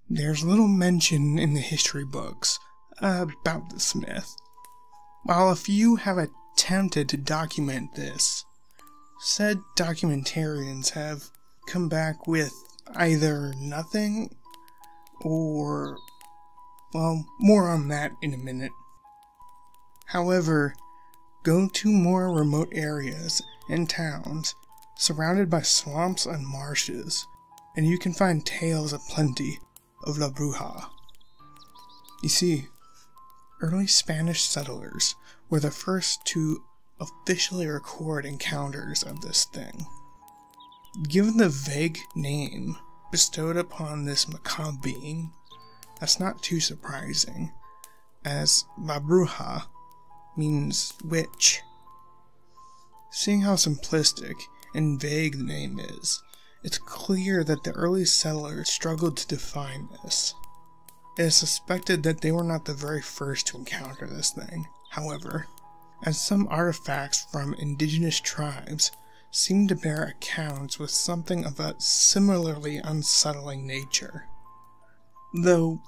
There's little mention in the history books about this myth. While a few have attempted to document this, said documentarians have come back with either nothing or, well, more on that in a minute. However, go to more remote areas and towns surrounded by swamps and marshes, and you can find tales aplenty of La Bruja. You see, early Spanish settlers were the first to officially record encounters of this thing. Given the vague name bestowed upon this macabre being, that's not too surprising, as La Bruja means witch. Seeing how simplistic and vague the name is, it's clear that the early settlers struggled to define this. It is suspected that they were not the very first to encounter this thing, however, as some artifacts from indigenous tribes seem to bear accounts with something of a similarly unsettling nature. Though,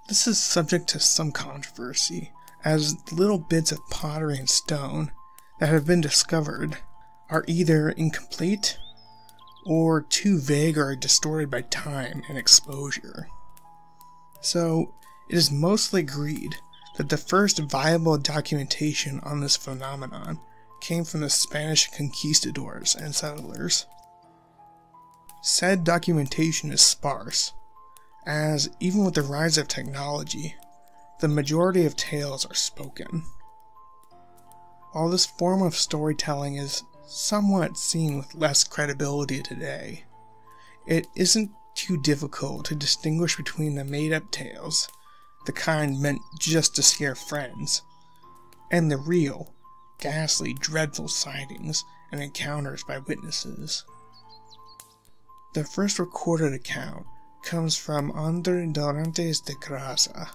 this is subject to some controversy, as the little bits of pottery and stone that have been discovered are either incomplete or too vague or distorted by time and exposure. So, it is mostly agreed that the first viable documentation on this phenomenon came from the Spanish conquistadors and settlers. Said documentation is sparse, as even with the rise of technology, the majority of tales are spoken. While this form of storytelling is somewhat seen with less credibility today, it isn't too difficult to distinguish between the made-up tales, the kind meant just to scare friends, and the real, ghastly, dreadful sightings and encounters by witnesses. The first recorded account comes from Andre Dorantes de Graça,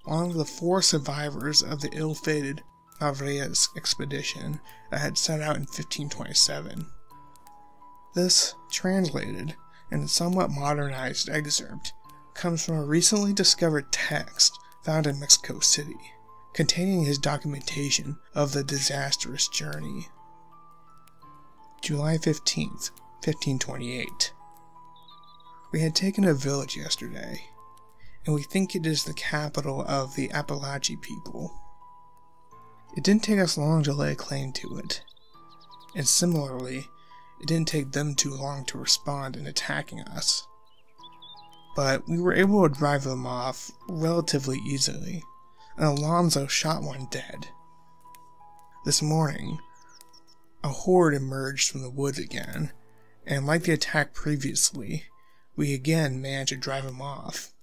one of the 4 survivors of the ill-fated Navarias expedition that had set out in 1527. This, translated and somewhat modernized excerpt, comes from a recently discovered text found in Mexico City, containing his documentation of the disastrous journey. July 15th, 1528. We had taken a village yesterday, and we think it is the capital of the Apalache people. It didn't take us long to lay claim to it, and similarly, it didn't take them too long to respond in attacking us. But we were able to drive them off relatively easily, and Alonzo shot one dead. This morning, a horde emerged from the woods again, and like the attack previously, we again managed to drive him off.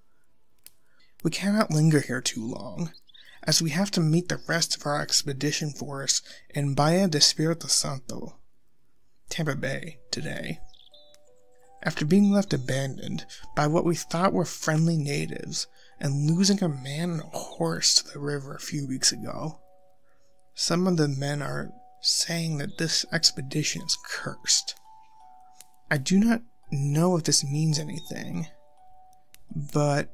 We cannot linger here too long, as we have to meet the rest of our expedition force in Bahia de Espírito Santo, Tampa Bay, today. After being left abandoned by what we thought were friendly natives and losing a man and a horse to the river a few weeks ago, some of the men are saying that this expedition is cursed. I do not know if this means anything, but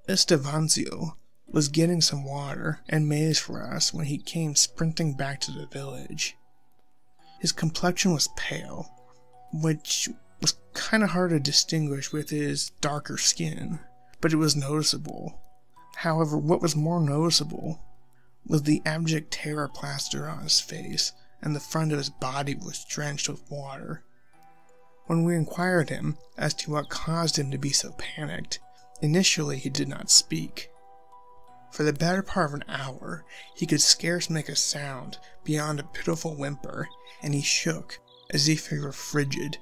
Estevancio was getting some water and maize for us when he came sprinting back to the village. His complexion was pale, which was kinda hard to distinguish with his darker skin, but it was noticeable. However, what was more noticeable was the abject terror plastered on his face, and the front of his body was drenched with water. When we inquired him as to what caused him to be so panicked, initially he did not speak. For the better part of an hour, he could scarce make a sound beyond a pitiful whimper, and he shook as if he were frigid,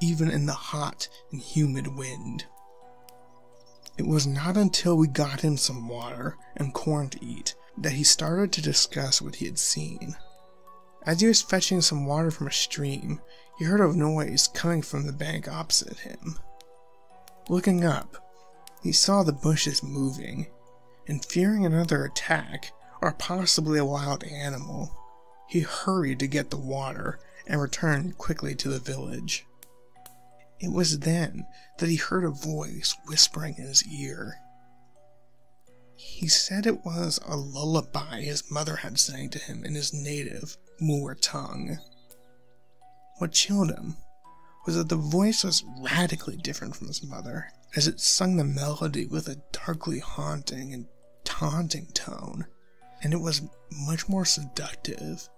even in the hot and humid wind. It was not until we got him some water and corn to eat that he started to discuss what he had seen. As he was fetching some water from a stream, he heard a noise coming from the bank opposite him. Looking up, he saw the bushes moving, and fearing another attack, or possibly a wild animal, he hurried to get the water and returned quickly to the village. It was then that he heard a voice whispering in his ear. He said it was a lullaby his mother had sang to him in his native Moor tongue. What chilled him was that the voice was radically different from his mother, as it sung the melody with a darkly haunting and taunting tone, and it was much more seductive.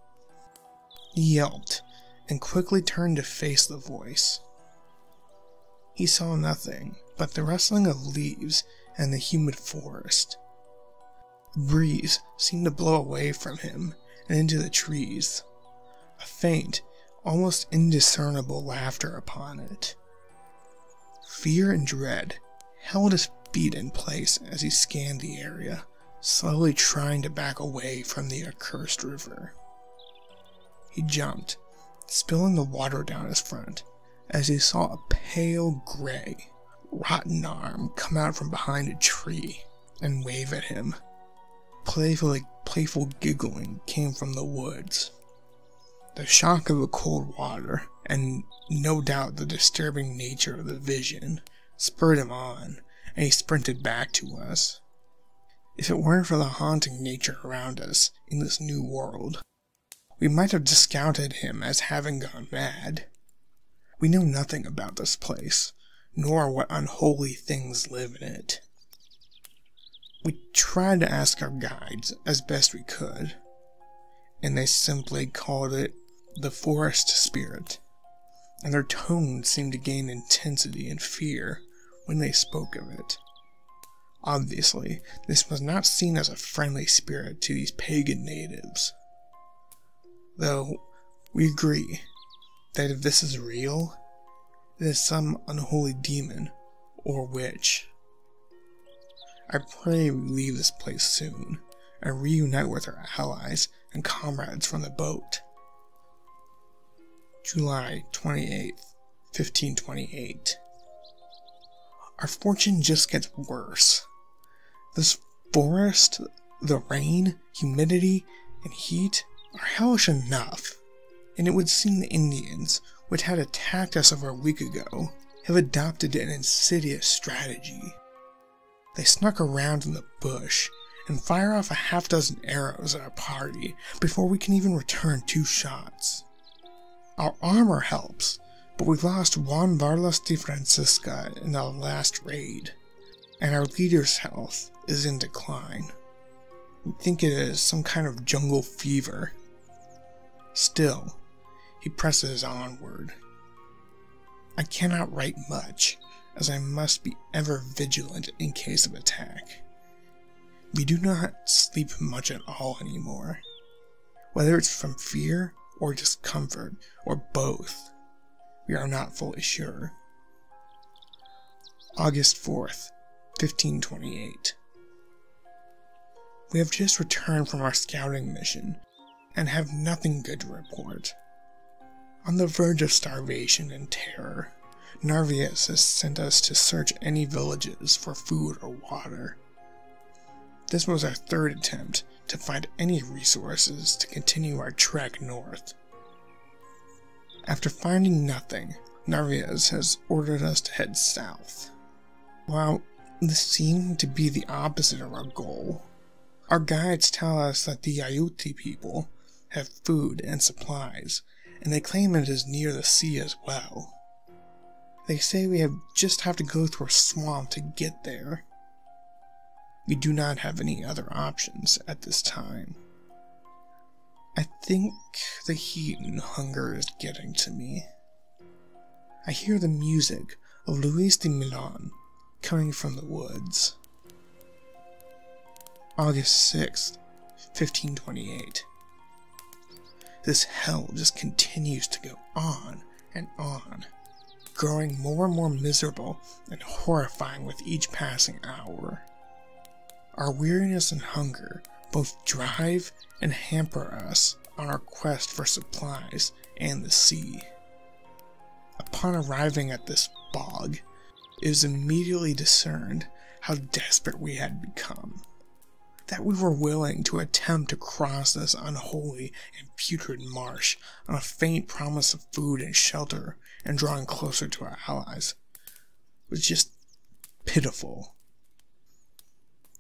He yelped and quickly turned to face the voice. He saw nothing but the rustling of leaves and the humid forest. The breeze seemed to blow away from him and into the trees, a faint, almost indiscernible laughter upon it. Fear and dread held his feet in place as he scanned the area, slowly trying to back away from the accursed river. He jumped, spilling the water down his front, as he saw a pale gray, rotten arm come out from behind a tree and wave at him. Playful giggling came from the woods. The shock of the cold water, and no doubt the disturbing nature of the vision, spurred him on, and he sprinted back to us. If it weren't for the haunting nature around us in this new world, we might have discounted him as having gone mad. We know nothing about this place, nor what unholy things live in it. We tried to ask our guides as best we could, and they simply called it the forest spirit, and their tones seemed to gain intensity and fear when they spoke of it. Obviously, this was not seen as a friendly spirit to these pagan natives. Though, we agree that if this is real, it is some unholy demon or witch. I pray we leave this place soon and reunite with our allies and comrades from the boat. July 28th, 1528. Our fortune just gets worse. This forest, the rain, humidity, and heat are hellish enough, and it would seem the Indians, which had attacked us over a week ago, have adopted an insidious strategy. They snuck around in the bush and fire off a half-dozen arrows at our party before we can even return 2 shots. Our armor helps, but we lost Juan Varlas de Francisca in our last raid, and our leader's health is in decline. We think it is some kind of jungle fever. Still, he presses onward. I cannot write much, as I must be ever vigilant in case of attack. We do not sleep much at all anymore. Whether it's from fear or discomfort, or both, we are not fully sure. August 4th, 1528. We have just returned from our scouting mission, and have nothing good to report. On the verge of starvation and terror, Narvaez has sent us to search any villages for food or water. This was our 3rd attempt to find any resources to continue our trek north. After finding nothing, Narvaez has ordered us to head south. While this seemed to be the opposite of our goal, our guides tell us that the Ayuti people have food and supplies, and they claim it is near the sea as well. They say we just have to go through a swamp to get there. We do not have any other options at this time. I think the heat and hunger is getting to me. I hear the music of Luis de Milan coming from the woods. August 6th, 1528. This hell just continues to go on and on, growing more and more miserable and horrifying with each passing hour. Our weariness and hunger both drive and hamper us on our quest for supplies and the sea. Upon arriving at this bog, it was immediately discerned how desperate we had become. that we were willing to attempt to cross this unholy and putrid marsh on a faint promise of food and shelter and drawing closer to our allies was just pitiful.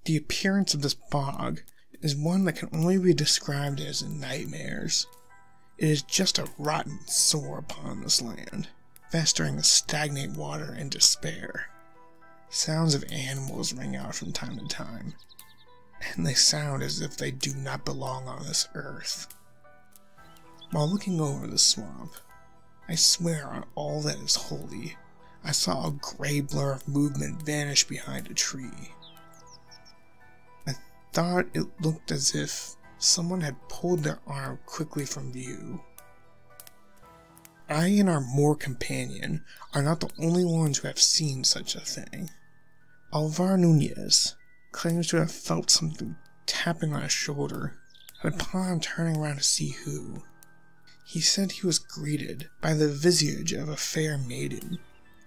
The appearance of this bog is one that can only be described as nightmares. It is just a rotten sore upon this land, festering the stagnant water and despair. Sounds of animals ring out from time to time, and they sound as if they do not belong on this earth. While looking over the swamp, I swear on all that is holy, I saw a gray blur of movement vanish behind a tree. I thought it looked as if someone had pulled their arm quickly from view. I and our Moor companion are not the only ones who have seen such a thing. Alvar Nunez claims to have felt something tapping on his shoulder, and upon turning around to see who, he said he was greeted by the visage of a fair maiden,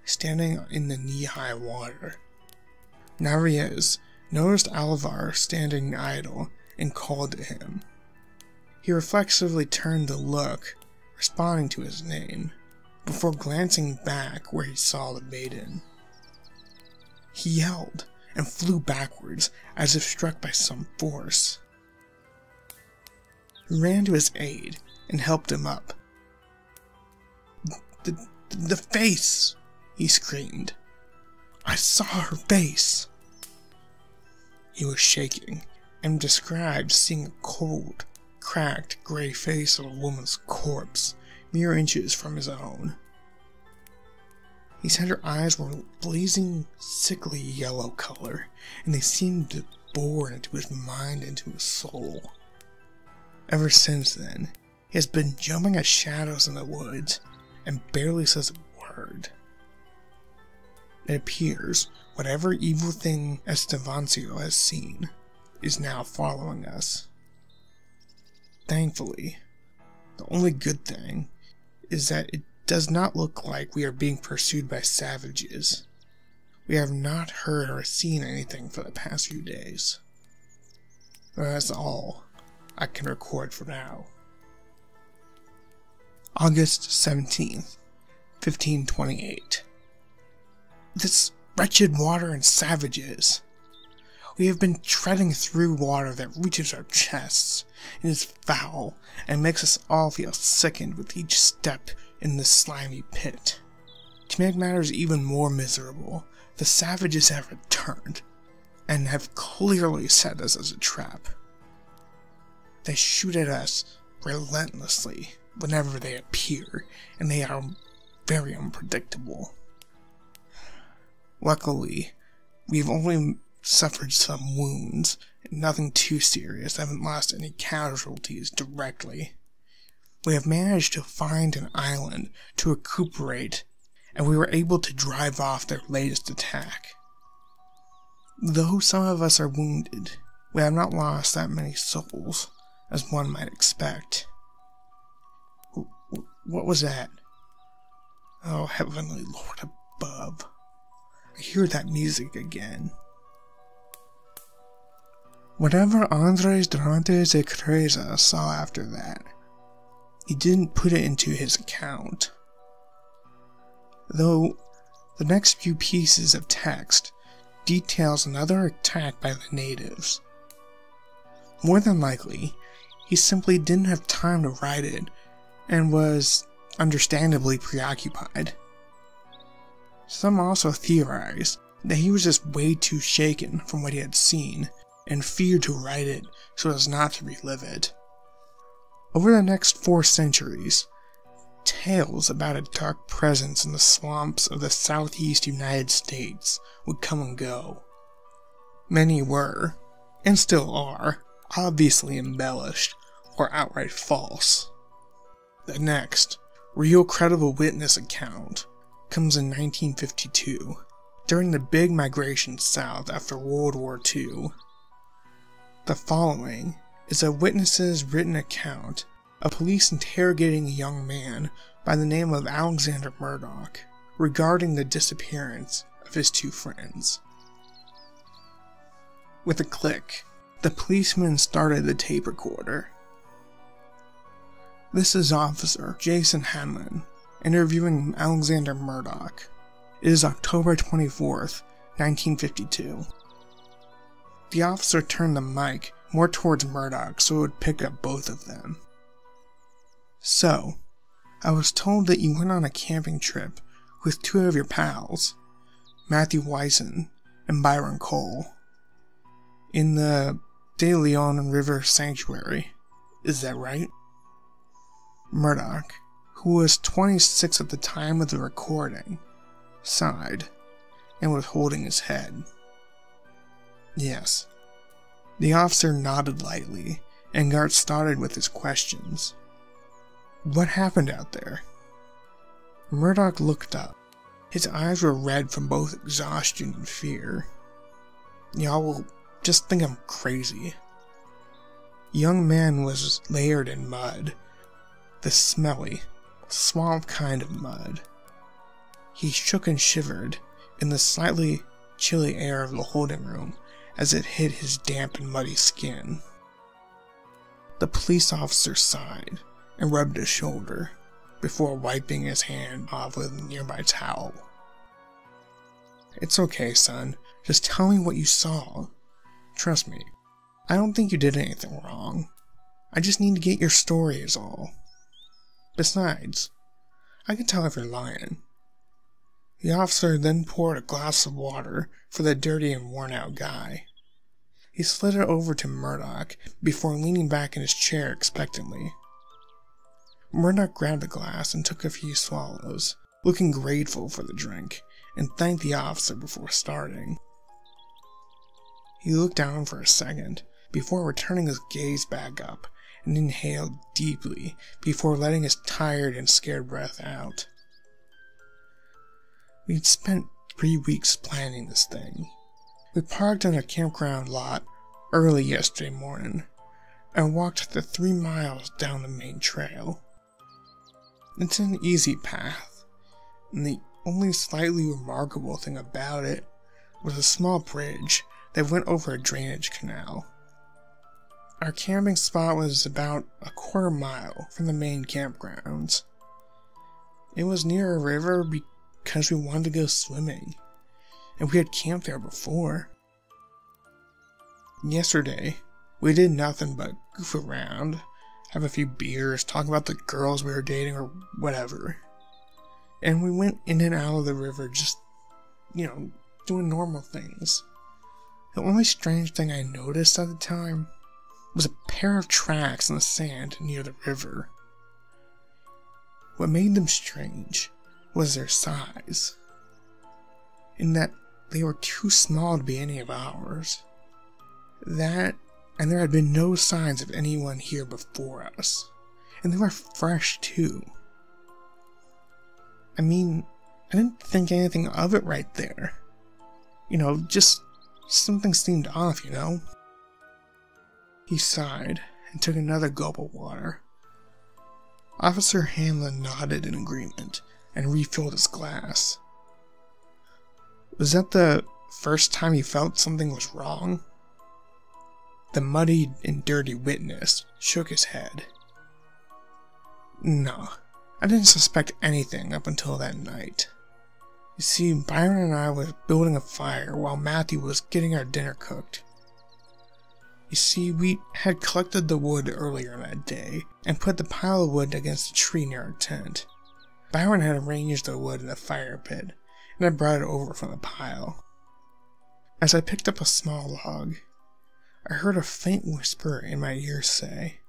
standing in the knee-high water. Narvaez noticed Alvar standing idle and called to him. He reflexively turned to look, responding to his name, before glancing back where he saw the maiden. He yelled and flew backwards as if struck by some force. He ran to his aid and helped him up. The face! He screamed. I saw her face! He was shaking and described seeing a cold, cracked gray face of a woman's corpse mere inches from his own. He said her eyes were blazing, sickly yellow color, and they seemed to bore into his mind, into his soul. Ever since then, he has been jumping at shadows in the woods and barely says a word. It appears whatever evil thing Estevancio has seen is now following us. Thankfully, the only good thing is that it does not look like we are being pursued by savages. We have not heard or seen anything for the past few days. But that's all I can record for now. August 17th, 1528. This wretched water and savages. We have been treading through water that reaches our chests. It is foul and makes us all feel sickened with each step in this slimy pit. To make matters even more miserable, the savages have returned and have clearly set us as a trap. They shoot at us relentlessly whenever they appear, and they are very unpredictable. Luckily, we've only suffered some wounds, and nothing too serious. Haven't lost any casualties directly. We have managed to find an island to recuperate, and we were able to drive off their latest attack. Though some of us are wounded, we have not lost that many souls, as one might expect. What was that? Oh, heavenly Lord above. I hear that music again. Whatever Andres Dorantes de Creza saw after that, he didn't put it into his account. Though the next few pieces of text details another attack by the natives. More than likely, he simply didn't have time to write it and was understandably preoccupied. Some also theorize that he was just way too shaken from what he had seen and feared to write it so as not to relive it. Over the next 4 centuries, tales about a dark presence in the swamps of the southeast United States would come and go. Many were, and still are, obviously embellished or outright false. The next, real credible witness account comes in 1952, during the big migration south after World War II. The following is a witness's written account of police interrogating a young man by the name of Alexander Murdoch regarding the disappearance of his 2 friends. With a click, The policeman started the tape recorder. This is Officer Jason Hanlon, interviewing Alexander Murdoch. It is October 24th, 1952. The officer turned the mic more towards Murdoch so it would pick up both of them. So, I was told that you went on a camping trip with two of your pals, Matthew Wyson and Byron Cole, in the De Leon River Sanctuary. Is that right? Murdoch, who was 26 at the time of the recording, sighed and was holding his head. Yes. The officer nodded lightly and got started with his questions. What happened out there? Murdoch looked up. His eyes were red from both exhaustion and fear. Y'all will just think I'm crazy. The young man was layered in mud, the smelly, swamp kind of mud. He shook and shivered in the slightly chilly air of the holding room as it hit his damp and muddy skin. The police officer sighed and rubbed his shoulder before wiping his hand off with a nearby towel. It's okay, son. Just tell me what you saw. Trust me, I don't think you did anything wrong. I just need to get your story is all. Besides, I can tell if you're lying. The officer then poured a glass of water for the dirty and worn-out guy. He slid it over to Murdoch before leaning back in his chair expectantly. Murdoch grabbed the glass and took a few swallows, looking grateful for the drink, and thanked the officer before starting. He looked down for a second before returning his gaze back up and inhaled deeply before letting his tired and scared breath out. We'd spent 3 weeks planning this thing. We parked on a campground lot early yesterday morning and walked the 3 miles down the main trail. It's an easy path, and the only slightly remarkable thing about it was a small bridge that went over a drainage canal. Our camping spot was about a quarter mile from the main campgrounds. It was near a river because we wanted to go swimming, and we had camped there before. Yesterday, we did nothing but goof around, have a few beers, talk about the girls we were dating or whatever. And we went in and out of the river just, doing normal things. The only strange thing I noticed at the time was a pair of tracks in the sand near the river. What made them strange was their size, in that they were too small to be any of ours. That, and there had been no signs of anyone here before us, and they were fresh too. I mean, I didn't think anything of it right there. Just something seemed off, He sighed and took another gulp of water. Officer Hanlon nodded in agreement and refilled his glass. Was that the first time you felt something was wrong? The muddied and dirty witness shook his head. No, I didn't suspect anything up until that night. You see, Byron and I were building a fire while Matthew was getting our dinner cooked. You see, we had collected the wood earlier that day and put the pile of wood against a tree near our tent. Byron had arranged the wood in the fire pit, and I brought it over from the pile. As I picked up a small log, I heard a faint whisper in my ear say,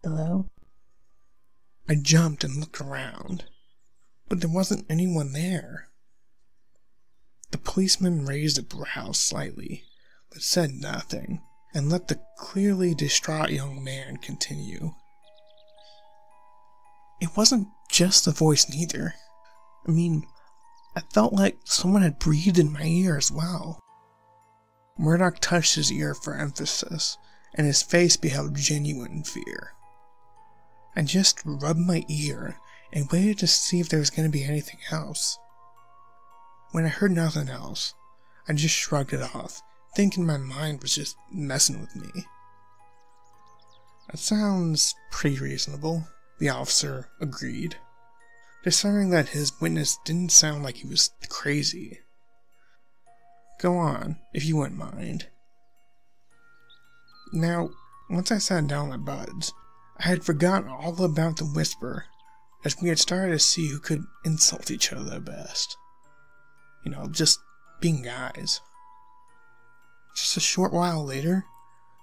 "Hello?" I jumped and looked around, but there wasn't anyone there. The policeman raised a brow slightly, but said nothing, and let the clearly distraught young man continue. It wasn't just the voice neither. I felt like someone had breathed in my ear as well. Murdoch touched his ear for emphasis, and his face beheld genuine fear. I just rubbed my ear and waited to see if there was going to be anything else. When I heard nothing else, I just shrugged it off thinking my mind was just messing with me. That sounds pretty reasonable, the officer agreed, discovering that his witness didn't sound like he was crazy. Go on, if you wouldn't mind. Now, once I sat down my buds, I had forgotten all about the whisper, as we had started to see who could insult each other the best. You know, just being guys. Just a short while later,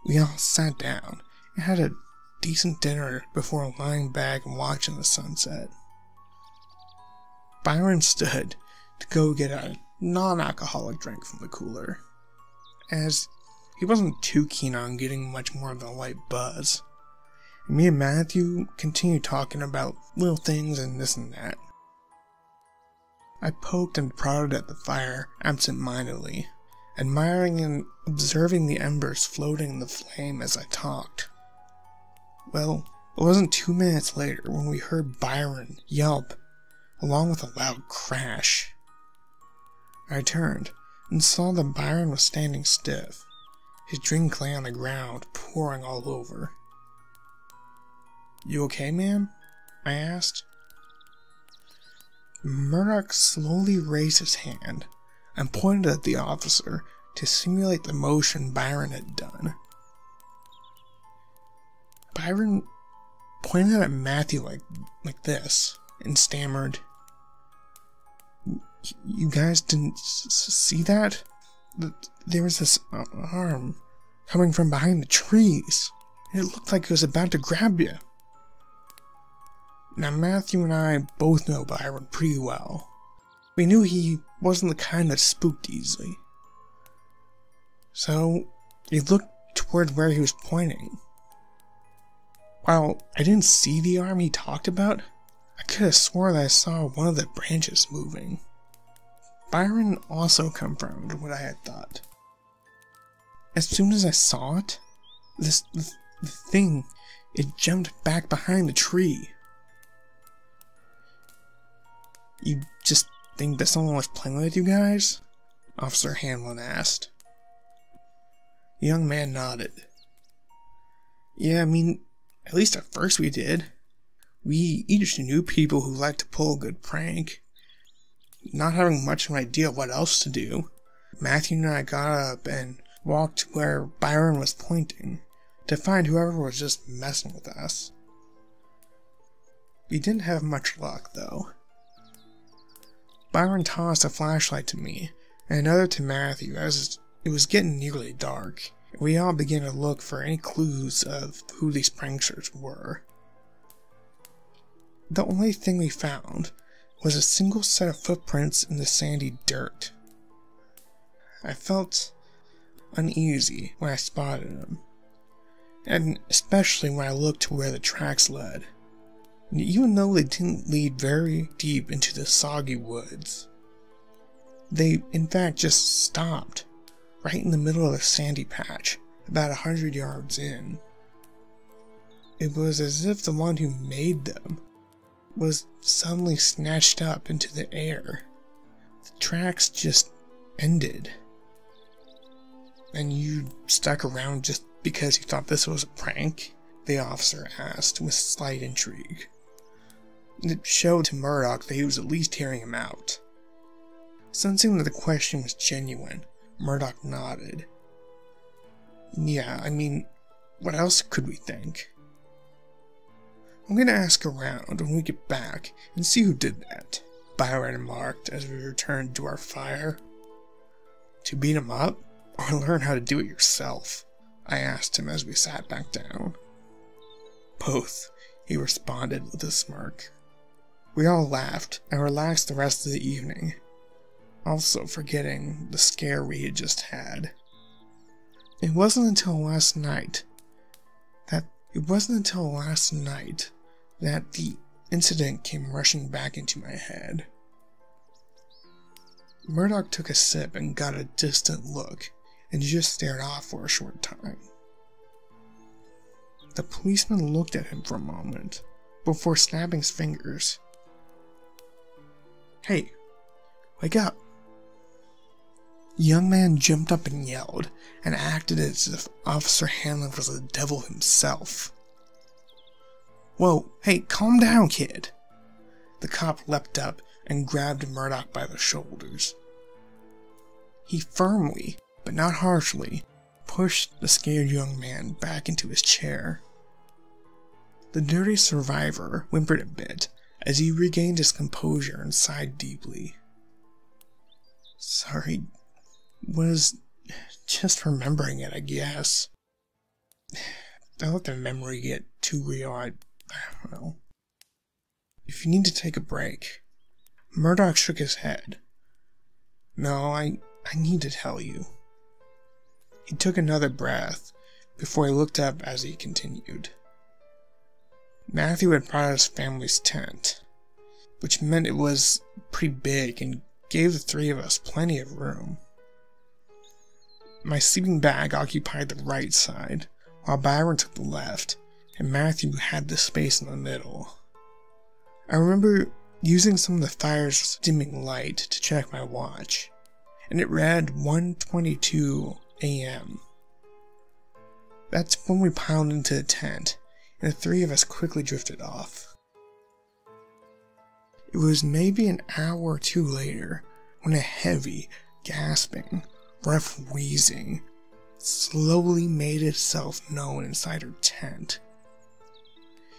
we all sat down and had a decent dinner before lying back and watching the sunset. Byron stood to go get a non-alcoholic drink from the cooler, as he wasn't too keen on getting much more than a light buzz. And me and Matthew continued talking about little things and this and that. I poked and prodded at the fire absent-mindedly, admiring and observing the embers floating in the flame as I talked. Well, it wasn't 2 minutes later when we heard Byron yelp, along with a loud crash. I turned and saw that Byron was standing stiff, his drink lay on the ground, pouring all over. "You okay, man?" I asked. Murdoch slowly raised his hand and pointed at the officer to simulate the motion Byron had done. Byron pointed at Matthew like this and stammered, "You guys didn't see that? There was this arm coming from behind the trees. It looked like it was about to grab you." Now, Matthew and I both know Byron pretty well. We knew he wasn't the kind that spooked easily. So, we looked toward where he was pointing. While I didn't see the arm he talked about, I could have swore that I saw one of the branches moving. Byron also confirmed what I had thought. As soon as I saw it, the thing, it jumped back behind the tree. "You just think that someone was playing with you guys?" Officer Hanlon asked. The young man nodded. "Yeah, I mean, at least at first we did. We each knew people who liked to pull a good prank. Not having much of an idea what else to do, Matthew and I got up and walked to where Byron was pointing to find whoever was just messing with us. We didn't have much luck, though. Byron tossed a flashlight to me and another to Matthew as it was getting nearly dark, and we all began to look for any clues of who these pranksters were. The only thing we found was a single set of footprints in the sandy dirt. I felt uneasy when I spotted them, and especially when I looked to where the tracks led. And even though they didn't lead very deep into the soggy woods, they in fact just stopped right in the middle of the sandy patch, about 100 yards in. It was as if the one who made them was suddenly snatched up into the air. The tracks just ended. "And you stuck around just because you thought this was a prank?" the officer asked with slight intrigue. It showed to Murdoch that he was at least hearing him out. Sensing that the question was genuine, Murdoch nodded. "Yeah, I mean, what else could we think? I'm gonna ask around when we get back and see who did that," Byron remarked as we returned to our fire. "To beat him up, or learn how to do it yourself?" I asked him as we sat back down. "Both," he responded with a smirk. We all laughed and relaxed the rest of the evening, also forgetting the scare we had just had. It wasn't until last night that the incident came rushing back into my head. Murdoch took a sip and got a distant look, and just stared off for a short time. The policeman looked at him for a moment, before snapping his fingers. "Hey, wake up!" The young man jumped up and yelled, and acted as if Officer Hanlon was the devil himself. "Whoa, hey, calm down, kid." The cop leapt up and grabbed Murdoch by the shoulders. He firmly, but not harshly, pushed the scared young man back into his chair. The dirty survivor whimpered a bit as he regained his composure and sighed deeply. "Sorry, was just remembering it, I guess. Don't let the memory get too real, I don't know. If you need to take a break." Murdoch shook his head. "No, I need to tell you." He took another breath before he looked up as he continued. Matthew had brought his family's tent, which meant it was pretty big and gave the three of us plenty of room. My sleeping bag occupied the right side, while Byron took the left, and Matthew had the space in the middle. I remember using some of the fire's dimming light to check my watch, and it read 1:22 a.m. That's when we piled into the tent, and the three of us quickly drifted off. It was maybe an hour or two later when a heavy, gasping, rough wheezing slowly made itself known inside her tent.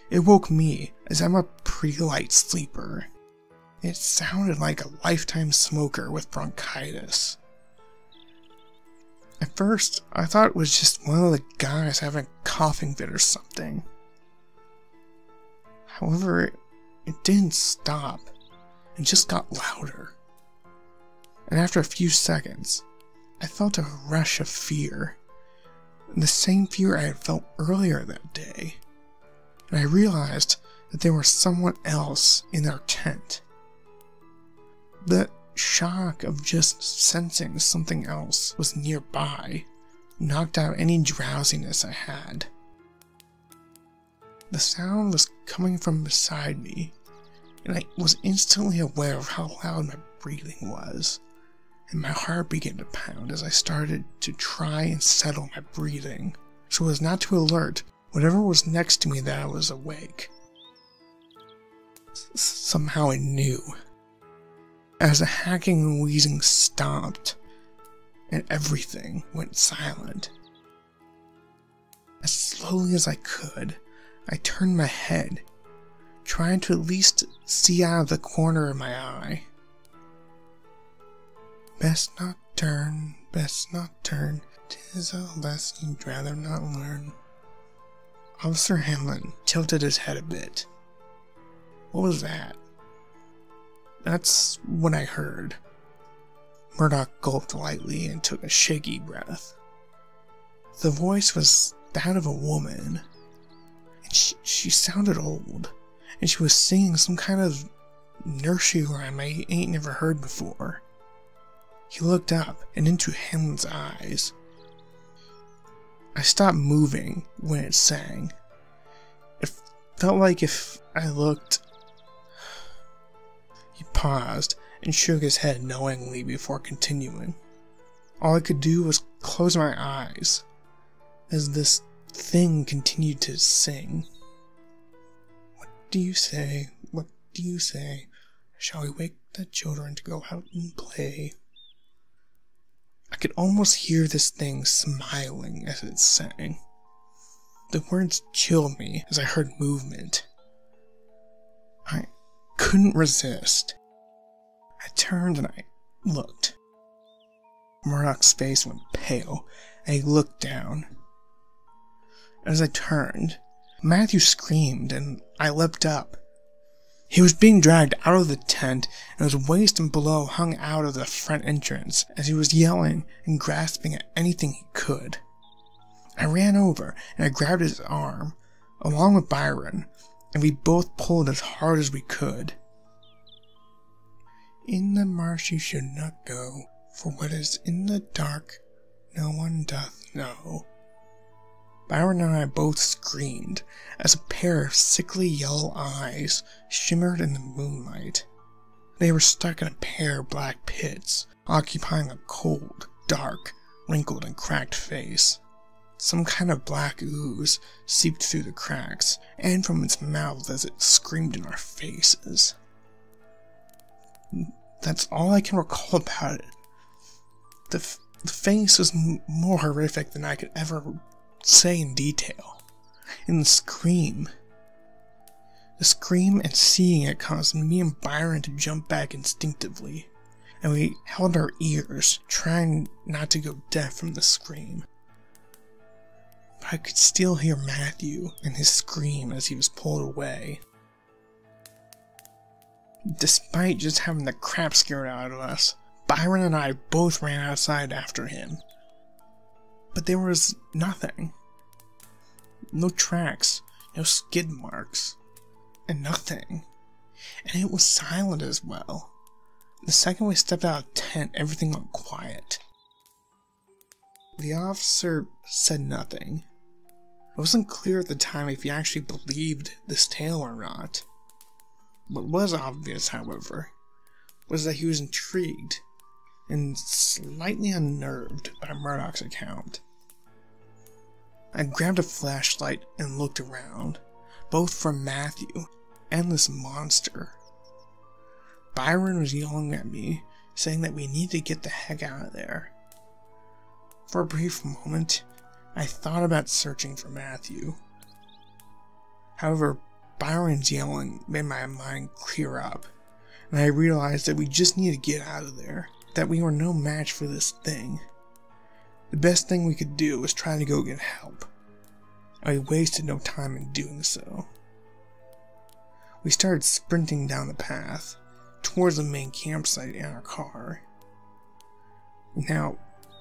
It woke me, as I'm a pretty light sleeper. It sounded like a lifetime smoker with bronchitis. At first, I thought it was just one of the guys having a coughing fit or something. However, it didn't stop, and just got louder. And after a few seconds, I felt a rush of fear, the same fear I had felt earlier that day, and I realized that there was someone else in our tent. The shock of just sensing something else was nearby knocked out any drowsiness I had. The sound was coming from beside me, and I was instantly aware of how loud my breathing was, and my heart began to pound as I started to try and settle my breathing so as not to alert whatever was next to me that I was awake. Somehow I knew. As the hacking and wheezing stopped, and everything went silent. As slowly as I could, I turned my head, trying to at least see out of the corner of my eye. Best not turn, 'tis a lesson you'd rather not learn. Officer Hanlon tilted his head a bit. What was that? That's what I heard. Murdoch gulped lightly and took a shaky breath. The voice was that of a woman, and she sounded old, and she was singing some kind of nursery rhyme I ain't never heard before. He looked up and into Hanlon's eyes. I stopped moving when it sang. It felt like if I looked... He paused and shook his head knowingly before continuing. All I could do was close my eyes as this thing continued to sing. What do you say? What do you say? Shall we wake the children to go out and play? I could almost hear this thing smiling as it sang. The words chilled me as I heard movement. I couldn't resist. I turned and I looked. Murdoch's face went pale, and he looked down. As I turned, Matthew screamed, and I leapt up. He was being dragged out of the tent, and his waist and below hung out of the front entrance as he was yelling and grasping at anything he could. I ran over, and I grabbed his arm, along with Byron, and we both pulled as hard as we could. In the marsh you should not go, for what is in the dark no one doth know. Byron and I both screamed as a pair of sickly yellow eyes shimmered in the moonlight. They were stuck in a pair of black pits, occupying a cold, dark, wrinkled, and cracked face. Some kind of black ooze seeped through the cracks and from its mouth as it screamed in our faces. That's all I can recall about it. The face was more horrific than I could ever say in detail. And the scream and seeing it caused me and Byron to jump back instinctively, and we held our ears, trying not to go deaf from the scream. But I could still hear Matthew and his scream as he was pulled away. Despite just having the crap scared out of us, Byron and I both ran outside after him. But there was nothing. No tracks, no skid marks, and nothing. And it was silent as well. The second we stepped out of the tent, everything went quiet. The officer said nothing. It wasn't clear at the time if he actually believed this tale or not. What was obvious, however, was that he was intrigued and slightly unnerved by Murdoch's account. I grabbed a flashlight and looked around, both for Matthew and this monster. Byron was yelling at me, saying that we need to get the heck out of there. For a brief moment, I thought about searching for Matthew. However, Byron's yelling made my mind clear up, and I realized that we just need to get out of there, that we were no match for this thing. The best thing we could do was try to go get help, and we wasted no time in doing so. We started sprinting down the path, towards the main campsite in our car. Now,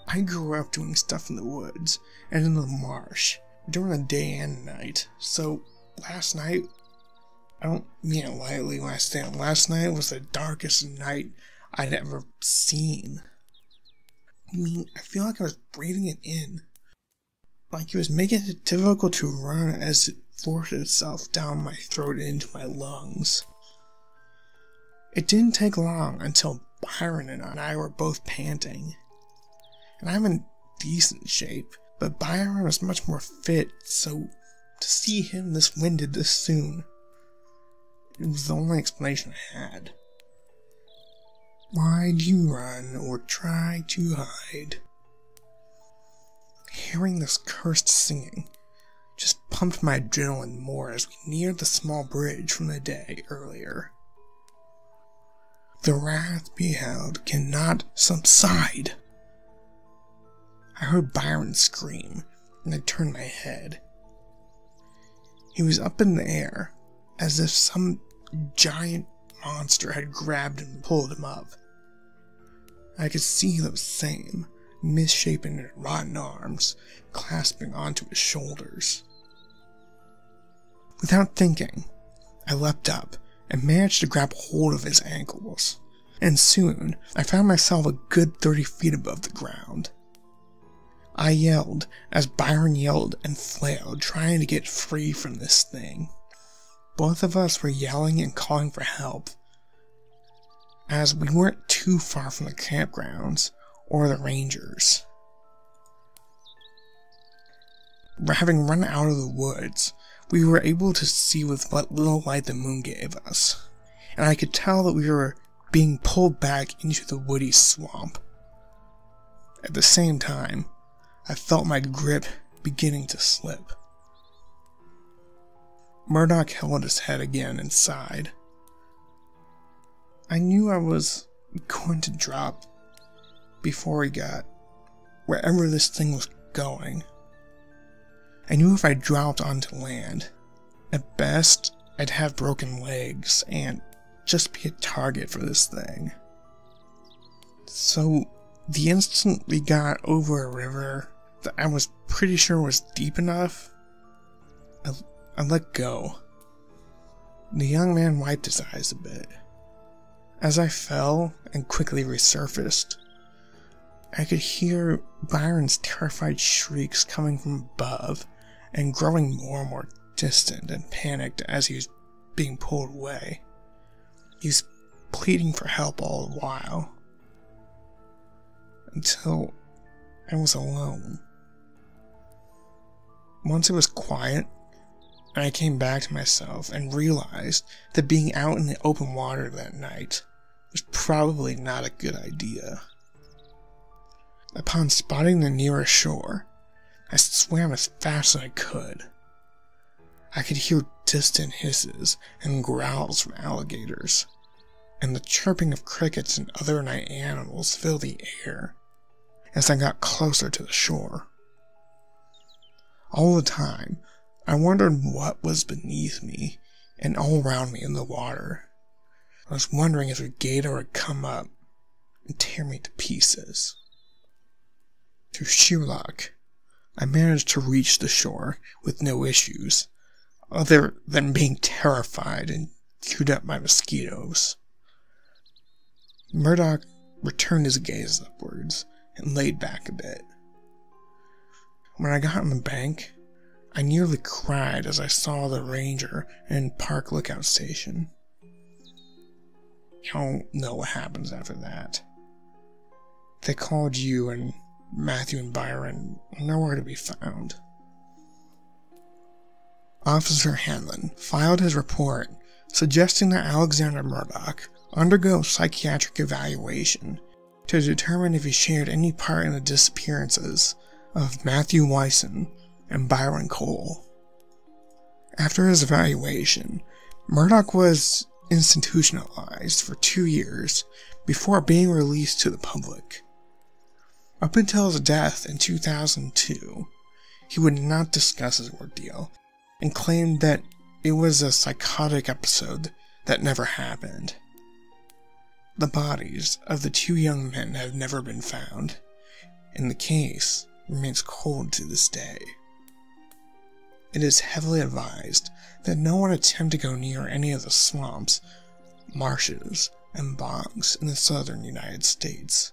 I grew up doing stuff in the woods and in the marsh during the day and night, so last night, I don't mean it lightly when I say last night was the darkest night I'd ever seen. I mean, I feel like I was breathing it in. Like it was making it difficult to run as it forced itself down my throat and into my lungs. It didn't take long until Byron and I were both panting. And I'm in decent shape, but Byron was much more fit, so to see him this winded this soon, it was the only explanation I had. Why do you run or try to hide? Hearing this cursed singing just pumped my adrenaline more as we neared the small bridge from the day earlier. The wrath beheld cannot subside. I heard Byron scream, and I turned my head. He was up in the air, as if some giant monster had grabbed him and pulled him up. I could see those same misshapen and rotten arms clasping onto his shoulders. Without thinking, I leapt up and managed to grab hold of his ankles, and soon I found myself a good 30 feet above the ground. I yelled as Byron yelled and flailed, trying to get free from this thing. Both of us were yelling and calling for help, as we weren't too far from the campgrounds or the rangers. Having run out of the woods, we were able to see with what little light the moon gave us, and I could tell that we were being pulled back into the woody swamp. At the same time, I felt my grip beginning to slip. Murdoch held his head again and sighed. I knew I was going to drop before we got wherever this thing was going. I knew if I dropped onto land, at best I'd have broken legs and just be a target for this thing. So the instant we got over a river that I was pretty sure was deep enough, I let go. The young man wiped his eyes a bit. As I fell and quickly resurfaced, I could hear Byron's terrified shrieks coming from above and growing more and more distant and panicked as he was being pulled away. He was pleading for help all the while, until I was alone. Once it was quiet, I came back to myself and realized that being out in the open water that night was probably not a good idea. Upon spotting the nearest shore, I swam as fast as I could. I could hear distant hisses and growls from alligators, and the chirping of crickets and other night animals filled the air as I got closer to the shore. All the time, I wondered what was beneath me and all around me in the water. I was wondering if a gator would come up and tear me to pieces. Through sheer luck, I managed to reach the shore with no issues, other than being terrified and chewed up by mosquitoes. Murdoch returned his gaze upwards and laid back a bit. When I got on the bank, I nearly cried as I saw the ranger and park lookout station. You don't know what happens after that. They called you and Matthew and Byron nowhere to be found. Officer Hanlon filed his report suggesting that Alexander Murdoch undergo psychiatric evaluation to determine if he shared any part in the disappearances of Matthew Wyson and Byron Cole. After his evaluation, Murdoch was institutionalized for 2 years before being released to the public. Up until his death in 2002, he would not discuss his ordeal and claimed that it was a psychotic episode that never happened. The bodies of the 2 young men have never been found, and the case remains cold to this day. It is heavily advised that no one attempt to go near any of the swamps, marshes, and bogs in the southern United States.